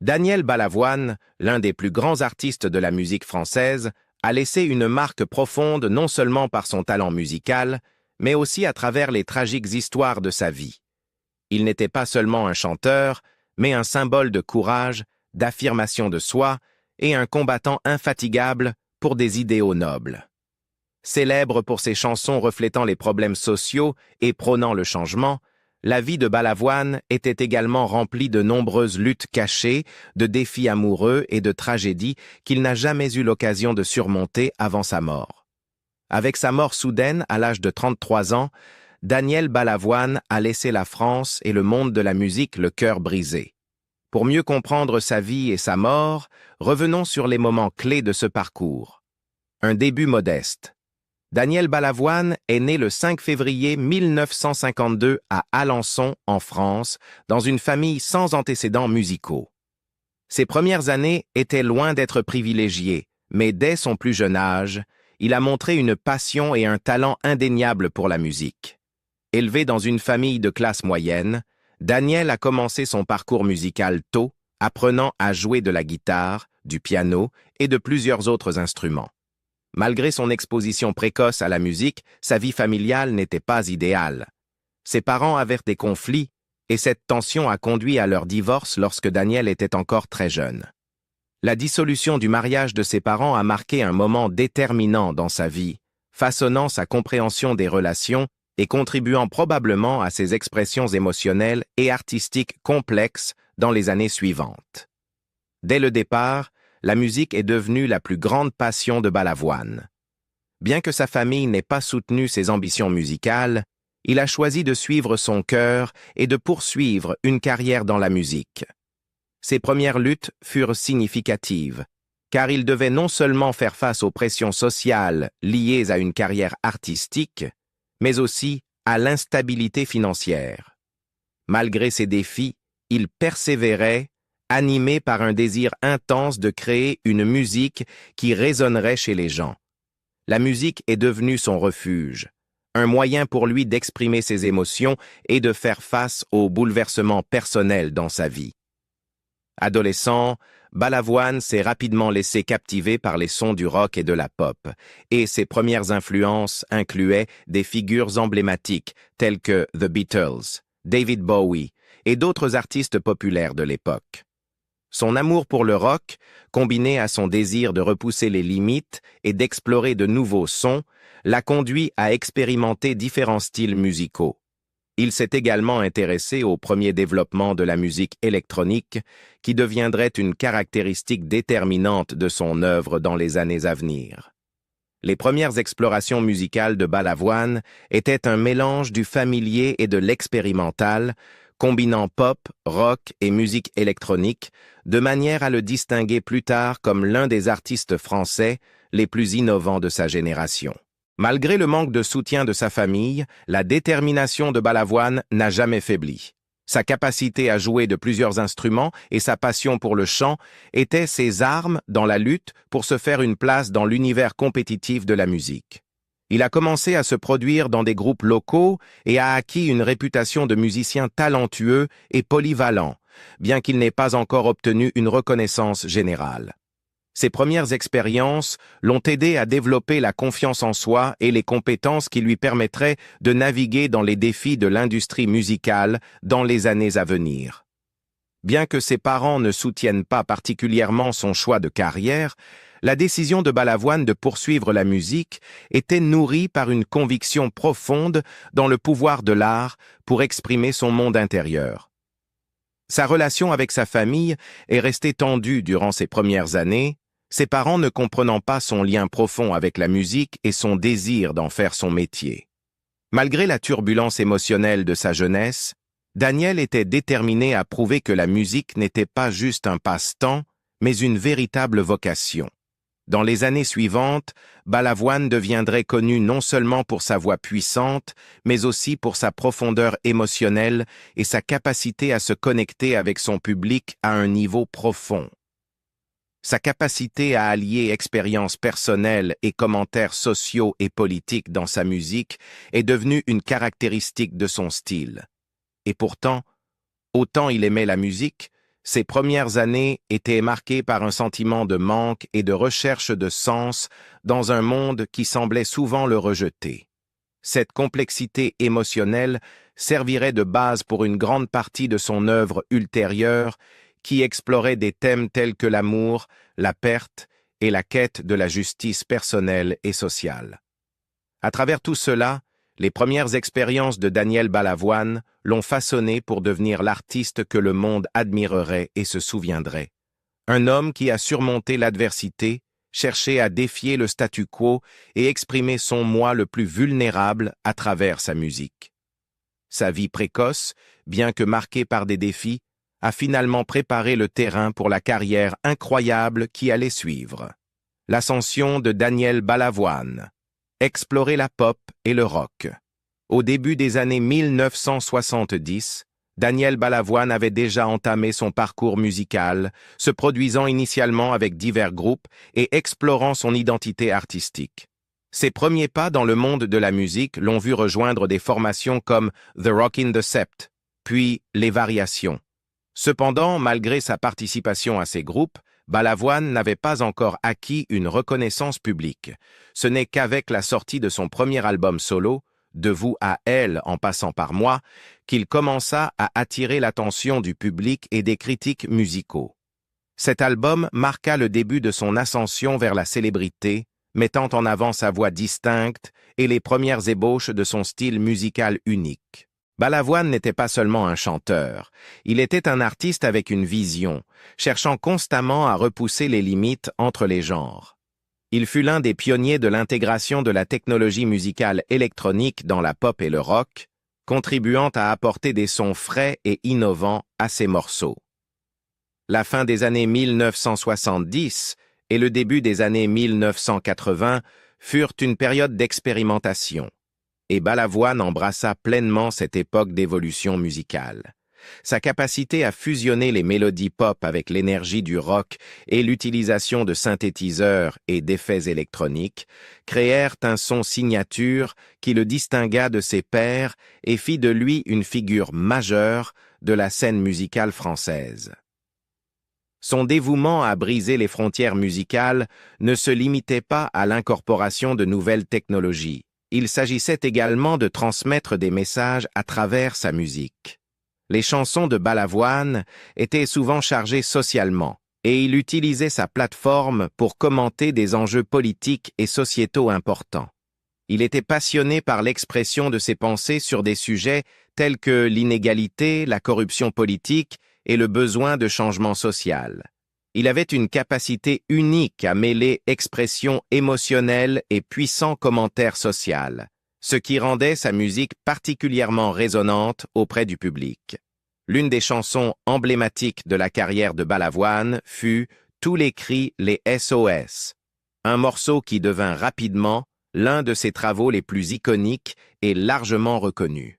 Daniel Balavoine, l'un des plus grands artistes de la musique française, a laissé une marque profonde non seulement par son talent musical, mais aussi à travers les tragiques histoires de sa vie. Il n'était pas seulement un chanteur, mais un symbole de courage, d'affirmation de soi et un combattant infatigable pour des idéaux nobles. Célèbre pour ses chansons reflétant les problèmes sociaux et prônant le changement, la vie de Balavoine était également remplie de nombreuses luttes cachées, de défis amoureux et de tragédies qu'il n'a jamais eu l'occasion de surmonter avant sa mort. Avec sa mort soudaine à l'âge de 33 ans, Daniel Balavoine a laissé la France et le monde de la musique le cœur brisé. Pour mieux comprendre sa vie et sa mort, revenons sur les moments clés de ce parcours. Un début modeste. Daniel Balavoine est né le 5 février 1952 à Alençon, en France, dans une famille sans antécédents musicaux. Ses premières années étaient loin d'être privilégiées, mais dès son plus jeune âge, il a montré une passion et un talent indéniables pour la musique. Élevé dans une famille de classe moyenne, Daniel a commencé son parcours musical tôt, apprenant à jouer de la guitare, du piano et de plusieurs autres instruments. Malgré son exposition précoce à la musique, sa vie familiale n'était pas idéale. Ses parents avaient des conflits, et cette tension a conduit à leur divorce lorsque Daniel était encore très jeune. La dissolution du mariage de ses parents a marqué un moment déterminant dans sa vie, façonnant sa compréhension des relations et contribuant probablement à ses expressions émotionnelles et artistiques complexes dans les années suivantes. Dès le départ, la musique est devenue la plus grande passion de Balavoine. Bien que sa famille n'ait pas soutenu ses ambitions musicales, il a choisi de suivre son cœur et de poursuivre une carrière dans la musique. Ses premières luttes furent significatives, car il devait non seulement faire face aux pressions sociales liées à une carrière artistique, mais aussi à l'instabilité financière. Malgré ces défis, il persévérait, animé par un désir intense de créer une musique qui résonnerait chez les gens. La musique est devenue son refuge, un moyen pour lui d'exprimer ses émotions et de faire face aux bouleversements personnels dans sa vie. Adolescent, Balavoine s'est rapidement laissé captiver par les sons du rock et de la pop, et ses premières influences incluaient des figures emblématiques telles que The Beatles, David Bowie et d'autres artistes populaires de l'époque. Son amour pour le rock, combiné à son désir de repousser les limites et d'explorer de nouveaux sons, l'a conduit à expérimenter différents styles musicaux. Il s'est également intéressé au premier développement de la musique électronique, qui deviendrait une caractéristique déterminante de son œuvre dans les années à venir. Les premières explorations musicales de Balavoine étaient un mélange du familier et de l'expérimental, combinant pop, rock et musique électronique, de manière à le distinguer plus tard comme l'un des artistes français les plus innovants de sa génération. Malgré le manque de soutien de sa famille, la détermination de Balavoine n'a jamais faibli. Sa capacité à jouer de plusieurs instruments et sa passion pour le chant étaient ses armes dans la lutte pour se faire une place dans l'univers compétitif de la musique. Il a commencé à se produire dans des groupes locaux et a acquis une réputation de musicien talentueux et polyvalent, bien qu'il n'ait pas encore obtenu une reconnaissance générale. Ses premières expériences l'ont aidé à développer la confiance en soi et les compétences qui lui permettraient de naviguer dans les défis de l'industrie musicale dans les années à venir. Bien que ses parents ne soutiennent pas particulièrement son choix de carrière, la décision de Balavoine de poursuivre la musique était nourrie par une conviction profonde dans le pouvoir de l'art pour exprimer son monde intérieur. Sa relation avec sa famille est restée tendue durant ses premières années, ses parents ne comprenant pas son lien profond avec la musique et son désir d'en faire son métier. Malgré la turbulence émotionnelle de sa jeunesse, Daniel était déterminé à prouver que la musique n'était pas juste un passe-temps, mais une véritable vocation. Dans les années suivantes, Balavoine deviendrait connu non seulement pour sa voix puissante, mais aussi pour sa profondeur émotionnelle et sa capacité à se connecter avec son public à un niveau profond. Sa capacité à allier expériences personnelles et commentaires sociaux et politiques dans sa musique est devenue une caractéristique de son style. Et pourtant, autant il aimait la musique, Ses premières années étaient marquées par un sentiment de manque et de recherche de sens dans un monde qui semblait souvent le rejeter. Cette complexité émotionnelle servirait de base pour une grande partie de son œuvre ultérieure qui explorait des thèmes tels que l'amour, la perte et la quête de la justice personnelle et sociale. À travers tout cela, les premières expériences de Daniel Balavoine l'ont façonné pour devenir l'artiste que le monde admirerait et se souviendrait. Un homme qui a surmonté l'adversité, cherché à défier le statu quo et exprimer son moi le plus vulnérable à travers sa musique. Sa vie précoce, bien que marquée par des défis, a finalement préparé le terrain pour la carrière incroyable qui allait suivre. L'ascension de Daniel Balavoine. Explorer la pop et le rock. Au début des années 1970, Daniel Balavoine avait déjà entamé son parcours musical, se produisant initialement avec divers groupes et explorant son identité artistique. Ses premiers pas dans le monde de la musique l'ont vu rejoindre des formations comme The Rockin' the Sept, puis Les Variations. Cependant, malgré sa participation à ces groupes, Balavoine n'avait pas encore acquis une reconnaissance publique. Ce n'est qu'avec la sortie de son premier album solo, De vous à elle en passant par moi, qu'il commença à attirer l'attention du public et des critiques musicaux. Cet album marqua le début de son ascension vers la célébrité, mettant en avant sa voix distincte et les premières ébauches de son style musical unique. Balavoine n'était pas seulement un chanteur, il était un artiste avec une vision, cherchant constamment à repousser les limites entre les genres. Il fut l'un des pionniers de l'intégration de la technologie musicale électronique dans la pop et le rock, contribuant à apporter des sons frais et innovants à ses morceaux. La fin des années 1970 et le début des années 1980 furent une période d'expérimentation, et Balavoine embrassa pleinement cette époque d'évolution musicale. Sa capacité à fusionner les mélodies pop avec l'énergie du rock et l'utilisation de synthétiseurs et d'effets électroniques créèrent un son signature qui le distingua de ses pairs et fit de lui une figure majeure de la scène musicale française. Son dévouement à briser les frontières musicales ne se limitait pas à l'incorporation de nouvelles technologies. Il s'agissait également de transmettre des messages à travers sa musique. Les chansons de Balavoine étaient souvent chargées socialement, et il utilisait sa plateforme pour commenter des enjeux politiques et sociétaux importants. Il était passionné par l'expression de ses pensées sur des sujets tels que l'inégalité, la corruption politique et le besoin de changement social. Il avait une capacité unique à mêler expression émotionnelle et puissant commentaire social, ce qui rendait sa musique particulièrement résonante auprès du public. L'une des chansons emblématiques de la carrière de Balavoine fut « Tous les cris, les SOS », un morceau qui devint rapidement l'un de ses travaux les plus iconiques et largement reconnus.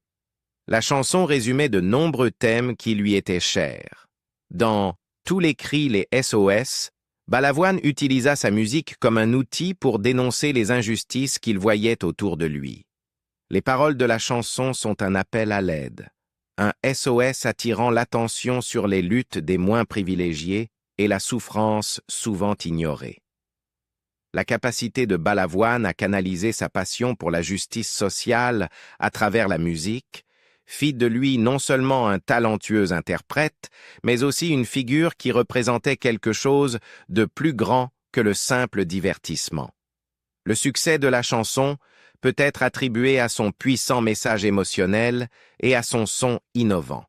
La chanson résumait de nombreux thèmes qui lui étaient chers. Dans « Tous les cris, les SOS », Balavoine utilisa sa musique comme un outil pour dénoncer les injustices qu'il voyait autour de lui. Les paroles de la chanson sont un appel à l'aide, un SOS attirant l'attention sur les luttes des moins privilégiés et la souffrance souvent ignorée. La capacité de Balavoine à canaliser sa passion pour la justice sociale à travers la musique fit de lui non seulement un talentueux interprète, mais aussi une figure qui représentait quelque chose de plus grand que le simple divertissement. Le succès de la chanson peut être attribué à son puissant message émotionnel et à son son innovant.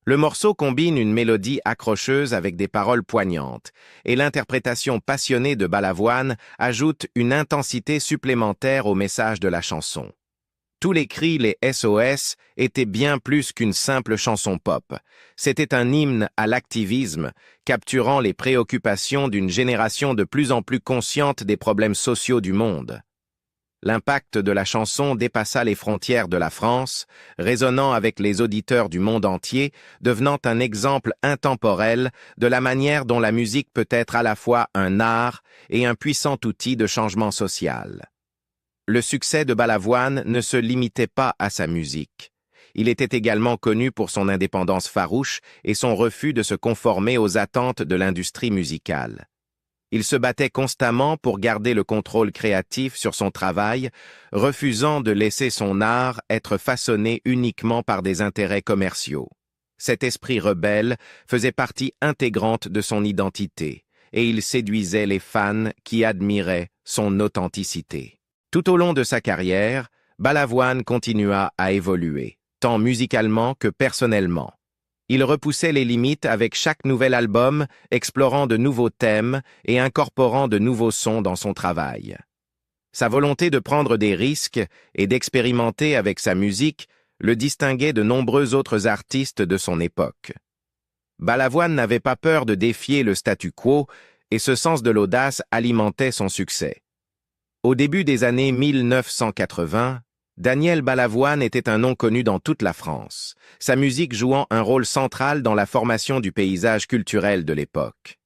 Le morceau combine une mélodie accrocheuse avec des paroles poignantes, et l'interprétation passionnée de Balavoine ajoute une intensité supplémentaire au message de la chanson. Tous les cris, les SOS, étaient bien plus qu'une simple chanson pop. C'était un hymne à l'activisme, capturant les préoccupations d'une génération de plus en plus consciente des problèmes sociaux du monde. L'impact de la chanson dépassa les frontières de la France, résonnant avec les auditeurs du monde entier, devenant un exemple intemporel de la manière dont la musique peut être à la fois un art et un puissant outil de changement social. Le succès de Balavoine ne se limitait pas à sa musique. Il était également connu pour son indépendance farouche et son refus de se conformer aux attentes de l'industrie musicale. Il se battait constamment pour garder le contrôle créatif sur son travail, refusant de laisser son art être façonné uniquement par des intérêts commerciaux. Cet esprit rebelle faisait partie intégrante de son identité, et il séduisait les fans qui admiraient son authenticité. Tout au long de sa carrière, Balavoine continua à évoluer, tant musicalement que personnellement. Il repoussait les limites avec chaque nouvel album, explorant de nouveaux thèmes et incorporant de nouveaux sons dans son travail. Sa volonté de prendre des risques et d'expérimenter avec sa musique le distinguait de nombreux autres artistes de son époque. Balavoine n'avait pas peur de défier le statu quo et ce sens de l'audace alimentait son succès. Au début des années 1980, Daniel Balavoine était un nom connu dans toute la France, sa musique jouant un rôle central dans la formation du paysage culturel de l'époque.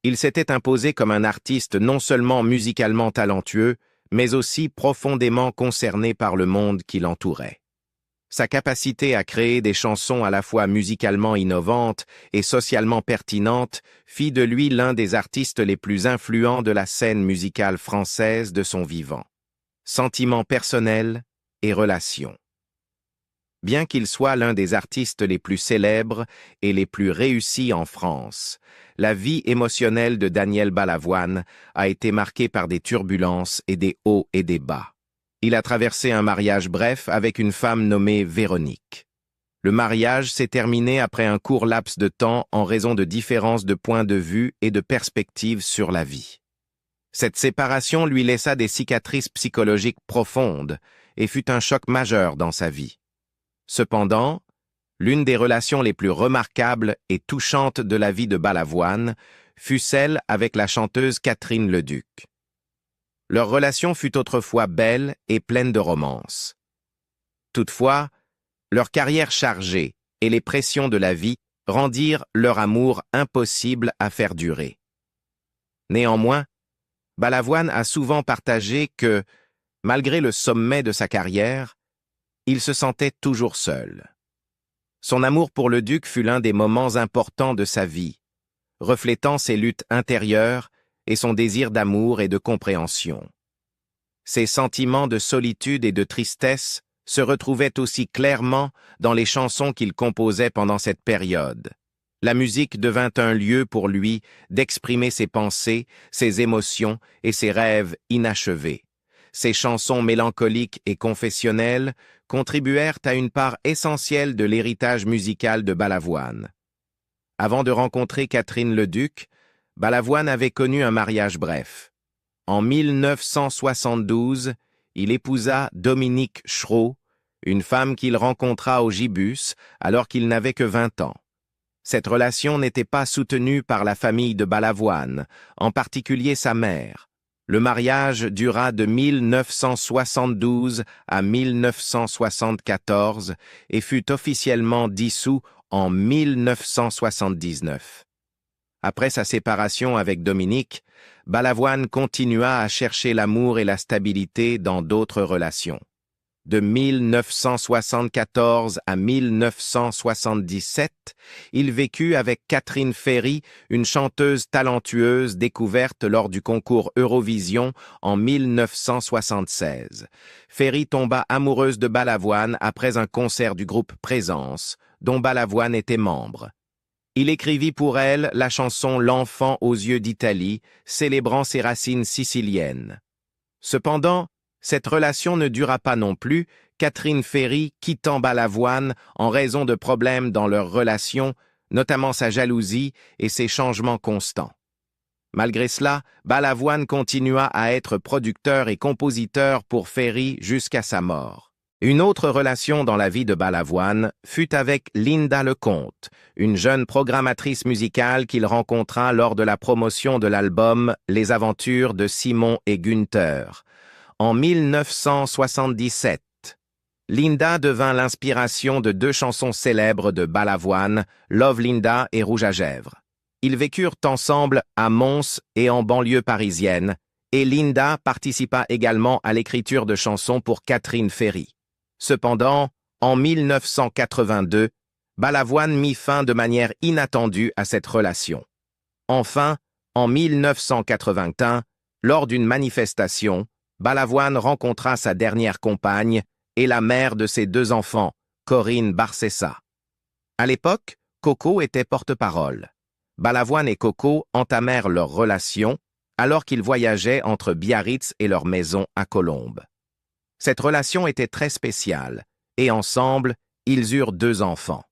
Il s'était imposé comme un artiste non seulement musicalement talentueux, mais aussi profondément concerné par le monde qui l'entourait. Sa capacité à créer des chansons à la fois musicalement innovantes et socialement pertinentes fit de lui l'un des artistes les plus influents de la scène musicale française de son vivant. Sentiments personnels et relations. Bien qu'il soit l'un des artistes les plus célèbres et les plus réussis en France, la vie émotionnelle de Daniel Balavoine a été marquée par des turbulences et des hauts et des bas. Il a traversé un mariage bref avec une femme nommée Véronique. Le mariage s'est terminé après un court laps de temps en raison de différences de points de vue et de perspectives sur la vie. Cette séparation lui laissa des cicatrices psychologiques profondes et fut un choc majeur dans sa vie. Cependant, l'une des relations les plus remarquables et touchantes de la vie de Balavoine fut celle avec la chanteuse Catherine Leduc. Leur relation fut autrefois belle et pleine de romance. Toutefois, leur carrière chargée et les pressions de la vie rendirent leur amour impossible à faire durer. Néanmoins, Balavoine a souvent partagé que, malgré le sommet de sa carrière, il se sentait toujours seul. Son amour pour le duc fut l'un des moments importants de sa vie, reflétant ses luttes intérieures et son désir d'amour et de compréhension. Ses sentiments de solitude et de tristesse se retrouvaient aussi clairement dans les chansons qu'il composait pendant cette période. La musique devint un lieu pour lui d'exprimer ses pensées, ses émotions et ses rêves inachevés. Ses chansons mélancoliques et confessionnelles contribuèrent à une part essentielle de l'héritage musical de Balavoine. Avant de rencontrer Catherine Leduc, Balavoine avait connu un mariage bref. En 1972, il épousa Dominique Schroe, une femme qu'il rencontra au Gibus alors qu'il n'avait que 20 ans. Cette relation n'était pas soutenue par la famille de Balavoine, en particulier sa mère. Le mariage dura de 1972 à 1974 et fut officiellement dissous en 1979. Après sa séparation avec Dominique, Balavoine continua à chercher l'amour et la stabilité dans d'autres relations. De 1974 à 1977, il vécut avec Catherine Ferry, une chanteuse talentueuse découverte lors du concours Eurovision en 1976. Ferry tomba amoureuse de Balavoine après un concert du groupe Présence, dont Balavoine était membre. Il écrivit pour elle la chanson L'enfant aux yeux d'Italie, célébrant ses racines siciliennes. Cependant, cette relation ne dura pas non plus, Catherine Ferry quittant Balavoine en raison de problèmes dans leur relation, notamment sa jalousie et ses changements constants. Malgré cela, Balavoine continua à être producteur et compositeur pour Ferry jusqu'à sa mort. Une autre relation dans la vie de Balavoine fut avec Linda Lecomte, une jeune programmatrice musicale qu'il rencontra lors de la promotion de l'album Les aventures de Simon et Günther. En 1977, Linda devint l'inspiration de deux chansons célèbres de Balavoine, Love Linda et Rouge à Gèvres. Ils vécurent ensemble à Mons et en banlieue parisienne, et Linda participa également à l'écriture de chansons pour Catherine Ferry. Cependant, En 1982, Balavoine mit fin de manière inattendue à cette relation. Enfin, en 1981, lors d'une manifestation, Balavoine rencontra sa dernière compagne et la mère de ses 2 enfants, Corinne Barcessa. À l'époque, Coco était porte-parole. Balavoine et Coco entamèrent leur relation alors qu'ils voyageaient entre Biarritz et leur maison à Colombes. Cette relation était très spéciale, et ensemble, ils eurent 2 enfants.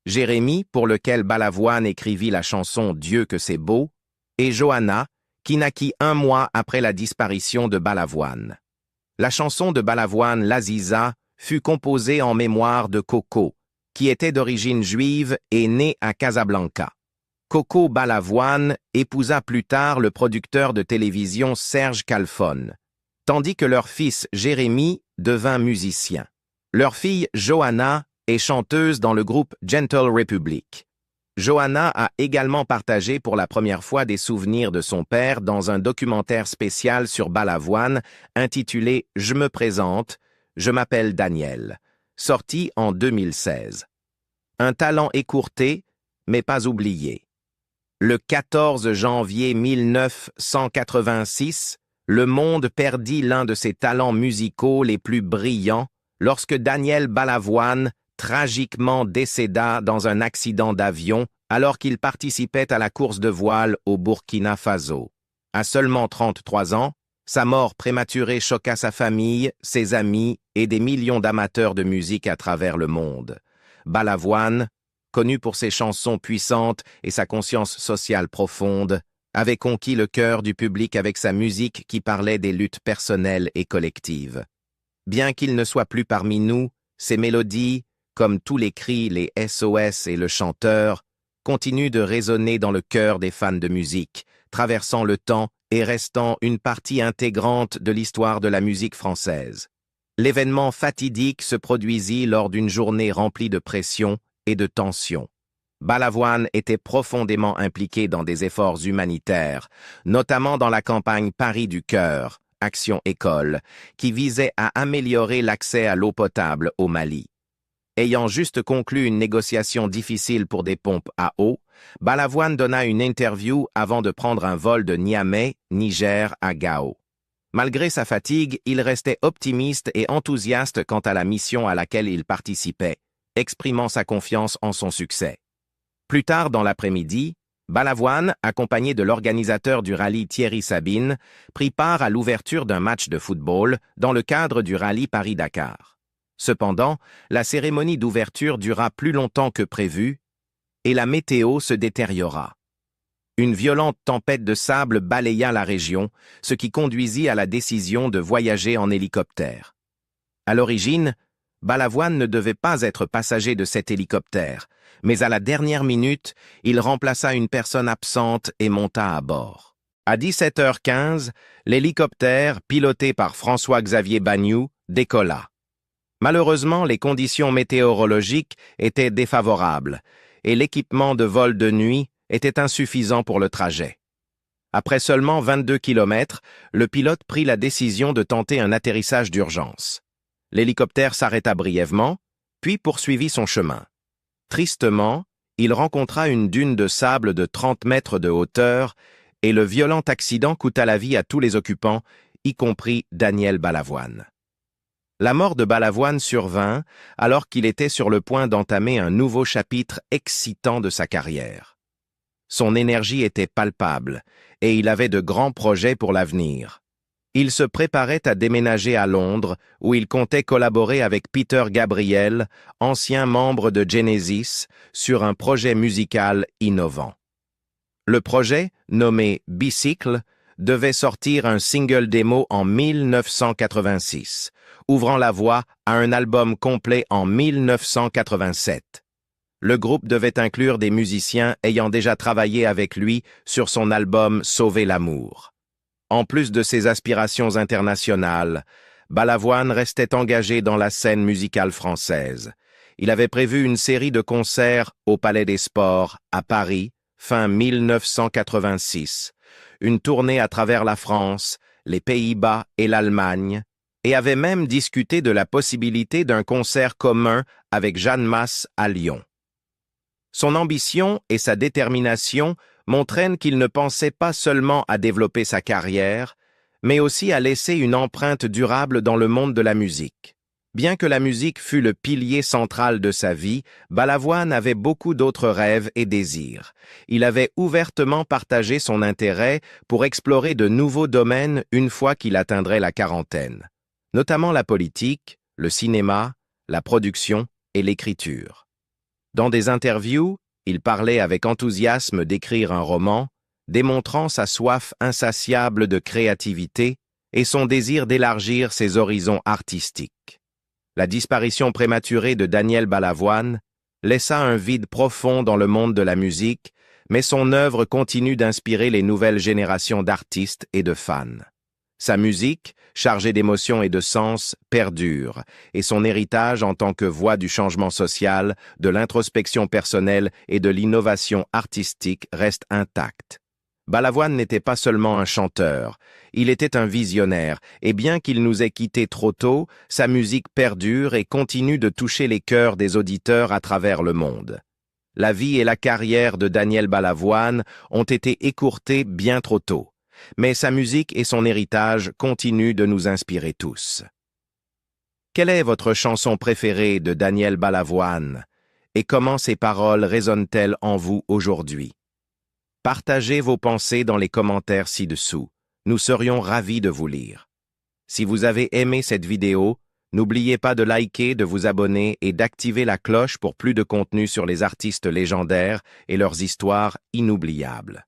Jérémy, pour lequel Balavoine écrivit la chanson « Dieu que c'est beau », et Johanna, qui naquit 1 mois après la disparition de Balavoine. La chanson de Balavoine, l'Aziza, fut composée en mémoire de Coco, qui était d'origine juive et né à Casablanca. Coco Balavoine épousa plus tard le producteur de télévision Serge Khalfon, tandis que leur fils Jérémy devint musicien. Leur fille Johanna est chanteuse dans le groupe Gentle Republic. Johanna a également partagé pour la première fois des souvenirs de son père dans un documentaire spécial sur Balavoine intitulé « Je me présente, je m'appelle Daniel », sorti en 2016. Un talent écourté, mais pas oublié. Le 14 janvier 1986, le monde perdit l'un de ses talents musicaux les plus brillants lorsque Daniel Balavoine tragiquement décéda dans un accident d'avion alors qu'il participait à la course de voile au Burkina Faso. À seulement 33 ans, sa mort prématurée choqua sa famille, ses amis et des millions d'amateurs de musique à travers le monde. Balavoine, connu pour ses chansons puissantes et sa conscience sociale profonde, avait conquis le cœur du public avec sa musique qui parlait des luttes personnelles et collectives. Bien qu'il ne soit plus parmi nous, ses mélodies, comme tous les cris, les SOS et le chanteur, continuent de résonner dans le cœur des fans de musique, traversant le temps et restant une partie intégrante de l'histoire de la musique française. L'événement fatidique se produisit lors d'une journée remplie de pression et de tension. Balavoine était profondément impliqué dans des efforts humanitaires, notamment dans la campagne Paris du Cœur, Action École, qui visait à améliorer l'accès à l'eau potable au Mali. Ayant juste conclu une négociation difficile pour des pompes à eau, Balavoine donna une interview avant de prendre un vol de Niamey, Niger, à Gao. Malgré sa fatigue, il restait optimiste et enthousiaste quant à la mission à laquelle il participait, exprimant sa confiance en son succès. Plus tard dans l'après-midi, Balavoine, accompagné de l'organisateur du rallye Thierry Sabine, prit part à l'ouverture d'un match de football dans le cadre du rallye Paris-Dakar. Cependant, la cérémonie d'ouverture dura plus longtemps que prévu et la météo se détériora. Une violente tempête de sable balaya la région, ce qui conduisit à la décision de voyager en hélicoptère. À l'origine, Balavoine ne devait pas être passager de cet hélicoptère, mais à la dernière minute, il remplaça une personne absente et monta à bord. À 17h15, l'hélicoptère, piloté par François-Xavier Bagnoud, décolla. Malheureusement, les conditions météorologiques étaient défavorables et l'équipement de vol de nuit était insuffisant pour le trajet. Après seulement 22 km, le pilote prit la décision de tenter un atterrissage d'urgence. L'hélicoptère s'arrêta brièvement, puis poursuivit son chemin. Tristement, il rencontra une dune de sable de 30 mètres de hauteur et le violent accident coûta la vie à tous les occupants, y compris Daniel Balavoine. La mort de Balavoine survint alors qu'il était sur le point d'entamer un nouveau chapitre excitant de sa carrière. Son énergie était palpable et il avait de grands projets pour l'avenir. Il se préparait à déménager à Londres où il comptait collaborer avec Peter Gabriel, ancien membre de Genesis, sur un projet musical innovant. Le projet, nommé Bicycle, devait sortir un single démo en 1986, ouvrant la voie à un album complet en 1987. Le groupe devait inclure des musiciens ayant déjà travaillé avec lui sur son album Sauver l'amour. En plus de ses aspirations internationales, Balavoine restait engagé dans la scène musicale française. Il avait prévu une série de concerts au Palais des Sports, à Paris, fin 1986, une tournée à travers la France, les Pays-Bas et l'Allemagne, et avait même discuté de la possibilité d'un concert commun avec Jeanne Masse à Lyon. Son ambition et sa détermination montrent qu'il ne pensait pas seulement à développer sa carrière, mais aussi à laisser une empreinte durable dans le monde de la musique. Bien que la musique fût le pilier central de sa vie, Balavoine avait beaucoup d'autres rêves et désirs. Il avait ouvertement partagé son intérêt pour explorer de nouveaux domaines une fois qu'il atteindrait la quarantaine, notamment la politique, le cinéma, la production et l'écriture. Dans des interviews, il parlait avec enthousiasme d'écrire un roman, démontrant sa soif insatiable de créativité et son désir d'élargir ses horizons artistiques. La disparition prématurée de Daniel Balavoine laissa un vide profond dans le monde de la musique, mais son œuvre continue d'inspirer les nouvelles générations d'artistes et de fans. Sa musique, chargée d'émotions et de sens, perdure, et son héritage en tant que voix du changement social, de l'introspection personnelle et de l'innovation artistique reste intact. Balavoine n'était pas seulement un chanteur, il était un visionnaire, et bien qu'il nous ait quittés trop tôt, sa musique perdure et continue de toucher les cœurs des auditeurs à travers le monde. La vie et la carrière de Daniel Balavoine ont été écourtées bien trop tôt, mais sa musique et son héritage continuent de nous inspirer tous. Quelle est votre chanson préférée de Daniel Balavoine, et comment ses paroles résonnent-elles en vous aujourd'hui? Partagez vos pensées dans les commentaires ci-dessous. Nous serions ravis de vous lire. Si vous avez aimé cette vidéo, n'oubliez pas de liker, de vous abonner et d'activer la cloche pour plus de contenu sur les artistes légendaires et leurs histoires inoubliables.